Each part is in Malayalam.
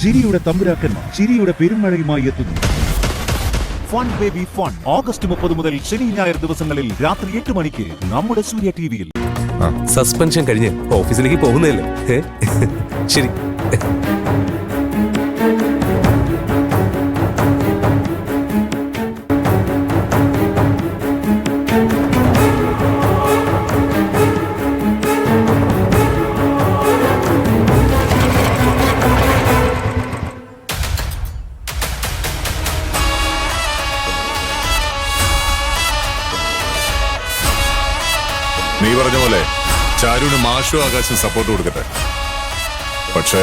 ചിരിയുടെ തമ്പുരാക്കന്മാർ ചിരിയുടെ പെരുമഴയുമായി എത്തുന്നു. ഫൺ ബേബി ഫൺ ഓഗസ്റ്റ് 30 മുതൽ ശനി ഞായർ ദിവസങ്ങളിൽ രാത്രി 8 മണിക്ക് നമ്മുടെ സൂര്യ ടിവിയിൽ. സസ്പെൻഷൻ കഴിഞ്ഞ് ഓഫീസിലേക്ക് പോകുന്നതല്ലേ? ശരി. നീ പറഞ്ഞ പോലെ ചാരുവിന് മാഷും ആകാശം സപ്പോർട്ട് കൊടുക്കട്ടെ. പക്ഷേ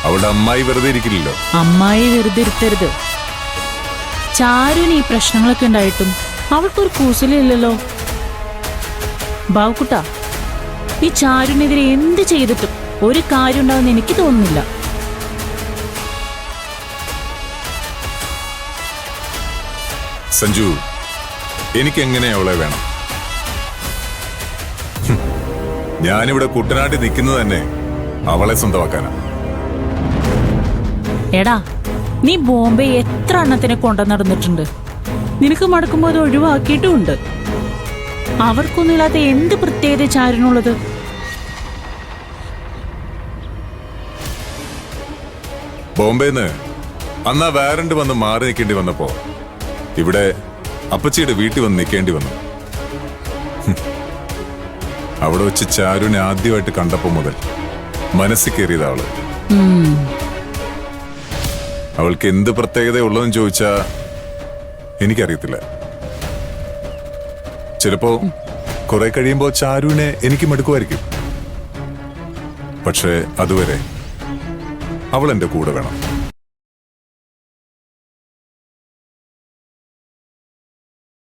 അവളുടെ അമ്മായി വെറുതെ ഇരിക്കില്ലല്ലോ. അമ്മായി വെറുതെ ഇരുത്തരുത്. ചാരുവിന് ഈ പ്രശ്നങ്ങളൊക്കെ ഉണ്ടായിട്ടും അവൾക്കൊരു കൂസലില്ലല്ലോ. ബാവുക്കുട്ട, ഈ ചാരുവിനെതിരെ എന്ത് ചെയ്തിട്ടും ഒരു കാര്യം ഉണ്ടാവുമെന്ന് എനിക്ക് തോന്നുന്നില്ല. സഞ്ജു, എനിക്കെങ്ങനെ അവളെ വേണം? ഞാനിവിടെ കുട്ടനാട്ടിൽ നിൽക്കുന്നത് തന്നെ അവളെ സ്വന്തമാക്കാനാ. എടാ, നീ ബോംബെ എത്ര എണ്ണത്തിനെ കൊണ്ടു നടന്നിട്ടുണ്ട്. നിനക്ക് മടക്കുമ്പോൾ അത് ഒഴിവാക്കിയിട്ടുമുണ്ട്. അവർക്കൊന്നുമില്ലാത്ത എന്ത് പ്രത്യേകത ചാരിനുള്ളത്? ബോംബെന്ന് അന്നാ വാറണ്ട് വന്ന് മാറി നിൽക്കേണ്ടി വന്നപ്പോ ഇവിടെ അപ്പച്ചിയുടെ വീട്ടിൽ വന്ന് നിൽക്കേണ്ടി വന്നു. അവിടെ വെച്ച് ചാരുവിനെ ആദ്യമായിട്ട് കണ്ടപ്പോ മുതൽ മനസ്സിൽ കയറിയത് അവള്. അവൾക്ക് എന്ത് പ്രത്യേകത ഉള്ളതെന്ന് ചോദിച്ചാ എനിക്കറിയത്തില്ല. ചിലപ്പോ കുറെ കഴിയുമ്പോ ചാരുവിനെ എനിക്ക് മടുക്കുമായിരിക്കും. പക്ഷെ അതുവരെ അവൾ എന്റെ കൂടെ വേണം.